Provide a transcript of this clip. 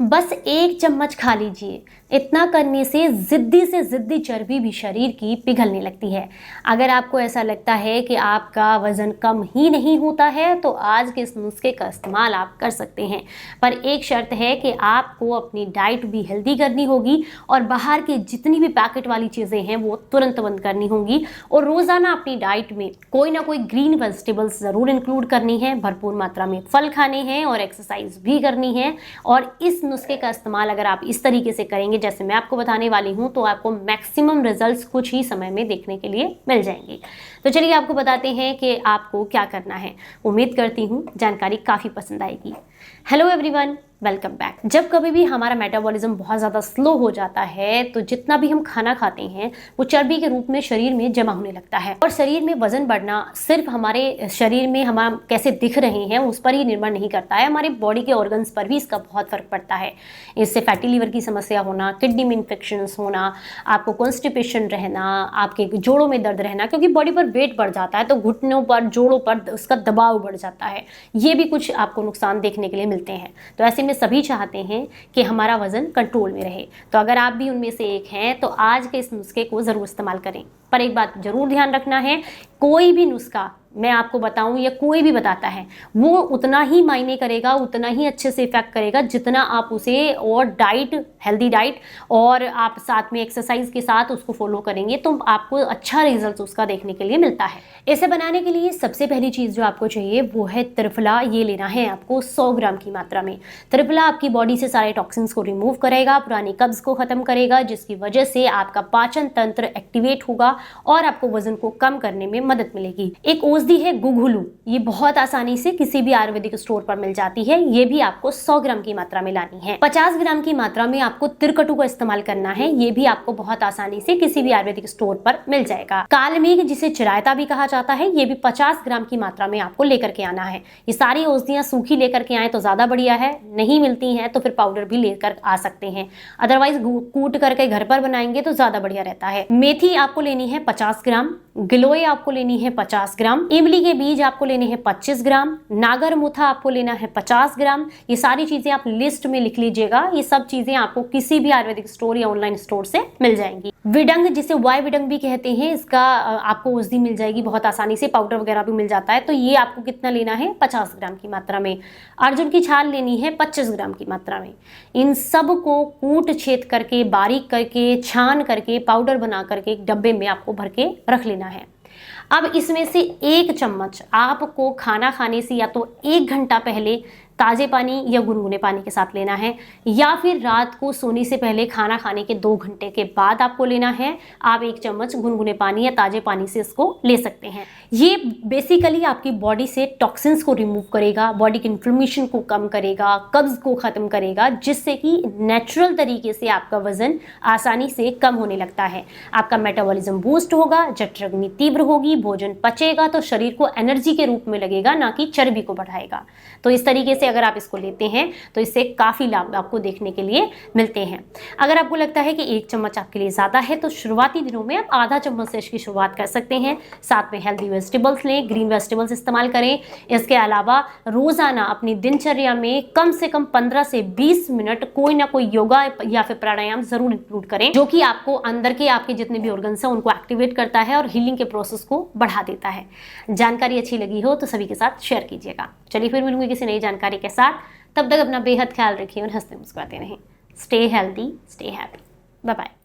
बस 1 चम्मच खा लीजिए। इतना करने से ज़िद्दी चर्बी भी शरीर की पिघलने लगती है। अगर आपको ऐसा लगता है कि आपका वज़न कम ही नहीं होता है तो आज के इस नुस्खे का इस्तेमाल आप कर सकते हैं, पर एक शर्त है कि आपको अपनी डाइट भी हेल्दी करनी होगी और बाहर की जितनी भी पैकेट वाली चीज़ें हैं वो तुरंत बंद करनी होंगी और रोज़ाना अपनी डाइट में कोई ना कोई ग्रीन वेजिटेबल्स ज़रूर इंक्लूड करनी है, भरपूर मात्रा में फल खाने हैं और एक्सरसाइज भी करनी है। और इस नुस्खे का इस्तेमाल अगर आप इस तरीके से करेंगे जैसे मैं आपको बताने वाली हूं तो आपको मैक्सिमम रिजल्ट्स कुछ ही समय में देखने के लिए मिल जाएंगे। तो चलिए आपको बताते हैं कि आपको क्या करना है। उम्मीद करती हूं जानकारी काफ़ी पसंद आएगी। Hello everyone, welcome back. जब कभी भी हमारा मेटाबॉलिज्म बहुत ज़्यादा स्लो हो जाता है तो जितना भी हम खाना खाते हैं वो चर्बी के रूप में शरीर में जमा होने लगता है और शरीर में वजन बढ़ना सिर्फ हमारे शरीर में हम कैसे दिख रहे हैं उस पर ही निर्भर नहीं करता है, हमारे बॉडी के ऑर्गन्स पर भी इसका बहुत फर्क पड़ता है। इससे फैटी लीवर की समस्या होना, किडनी में इन्फेक्शंस होना, आपको कॉन्स्टिपेशन रहना, आपके जोड़ों में दर्द रहना, क्योंकि बॉडी पर वेट बढ़ जाता है तो घुटनों पर, जोड़ों पर उसका दबाव बढ़ जाता है। ये भी कुछ आपको नुकसान देखने के लिए मिलते हैं। तो ऐसे में सभी चाहते हैं कि हमारा वजन कंट्रोल में रहे। तो अगर आप भी उनमें से एक हैं तो आज के इस नुस्खे को ज़रूर इस्तेमाल करें। पर एक बात जरूर ध्यान रखना है, कोई भी नुस्खा मैं आपको बताऊं या कोई भी बताता है वो उतना ही मायने करेगा, उतना ही अच्छे से इफेक्ट करेगा जितना आप उसे और डाइट, हेल्दी डाइट और आप साथ में एक्सरसाइज के साथ उसको फॉलो करेंगे तो आपको अच्छा रिजल्ट उसका देखने के लिए मिलता है। इसे बनाने के लिए सबसे पहली चीज़ जो आपको चाहिए वो है त्रिफला। ये लेना है आपको 100 ग्राम की मात्रा में। त्रिफला आपकी बॉडी से सारे टॉक्सिन्स को रिमूव करेगा, पुरानी कब्ज को खत्म करेगा, जिसकी वजह से आपका पाचन तंत्र एक्टिवेट होगा और आपको वजन को कम करने में मदद मिलेगी। एक औषधि है गुगुलू, ये बहुत आसानी से किसी भी आयुर्वेदिक स्टोर पर मिल जाती है। ये भी आपको 100 ग्राम की मात्रा में लानी है। 50 ग्राम की मात्रा में आपको तिरकटू का इस्तेमाल करना है। ये भी आपको बहुत आसानी से किसी भी आयुर्वेदिक स्टोर पर मिल जाएगा। कालमेघ, जिसे चिरायता भी कहा जाता है, ये भी 50 ग्राम की मात्रा में आपको लेकर के आना है। ये सारी औषधियां सूखी लेकर के आए तो ज्यादा बढ़िया है, नहीं मिलती हैं तो फिर पाउडर भी लेकर आ सकते हैं, अदरवाइज कूट करके घर पर बनाएंगे तो ज्यादा बढ़िया रहता है। मेथी आपको लेनी है 50 ग्राम, गिलोय आपको लेनी है 50 ग्राम, इमली के बीज आपको लेने हैं 25 ग्राम, नागर मुथा आपको लेना है 50 ग्राम। ये सारी चीजें आप लिस्ट में लिख लीजिएगा। ये सब चीजें आपको किसी भी आयुर्वेदिक स्टोर या ऑनलाइन स्टोर से मिल जाएंगी। विडंग, जिसे वाई विडंग भी कहते हैं, इसका आपको औषधि मिल जाएगी बहुत आसानी से, पाउडर वगैरह भी मिल जाता है। तो ये आपको कितना लेना है? 50 ग्राम की मात्रा में। अर्जुन की छाल लेनी है 25 ग्राम की मात्रा में। इन सब को कूट छेद करके, बारीक करके, छान करके, पाउडर बना करके एक डब्बे में आपको भर के रख लेना है। अब इसमें से 1 चम्मच आपको खाना खाने से या तो 1 घंटा पहले ताज़े पानी या गुनगुने पानी के साथ लेना है, या फिर रात को सोने से पहले खाना खाने के 2 घंटे के बाद आपको लेना है। आप 1 चम्मच गुनगुने पानी या ताज़े पानी से इसको ले सकते हैं। ये बेसिकली आपकी बॉडी से टॉक्सिन्स को रिमूव करेगा, बॉडी की इन्फ्लेमेशन को कम करेगा, कब्ज को ख़त्म करेगा, जिससे कि नेचुरल तरीके से आपका वजन आसानी से कम होने लगता है। आपका मेटाबॉलिज्म बूस्ट होगा, जठराग्नि तीव्र होगी, भोजन पचेगा तो शरीर को एनर्जी के रूप में लगेगा, ना कि चर्बी को बढ़ाएगा। तो इस तरीके से अगर आप इसको लेते हैं तो इससे काफ़ी लाभ आपको देखने के लिए मिलते हैं। अगर आपको लगता है कि 1 चम्मच आपके लिए ज़्यादा है तो शुरुआती दिनों में आप आधा चम्मच से इसकी शुरुआत कर सकते हैं। साथ में हेल्दी वेजिटेबल्स लें, ग्रीन वेजिटेबल्स इस्तेमाल करें। इसके अलावा रोज़ाना अपनी दिनचर्या में कम से कम 15 से 20 मिनट कोई ना कोई योगा या फिर प्राणायाम ज़रूर इंक्लूड करें, जो कि आपको अंदर के आपके जितने भी ऑर्गन्स हैं उनको एक्टिवेट करता है और हीलिंग के प्रोसेस को बढ़ा देता है। जानकारी अच्छी लगी हो तो सभी के साथ शेयर कीजिएगा। चलिए फिर मिलूंगी किसी नई जानकारी के साथ। तब तक अपना बेहद ख्याल रखिए और हंसते मुस्कुराते रहें। Stay healthy, stay happy. Bye bye.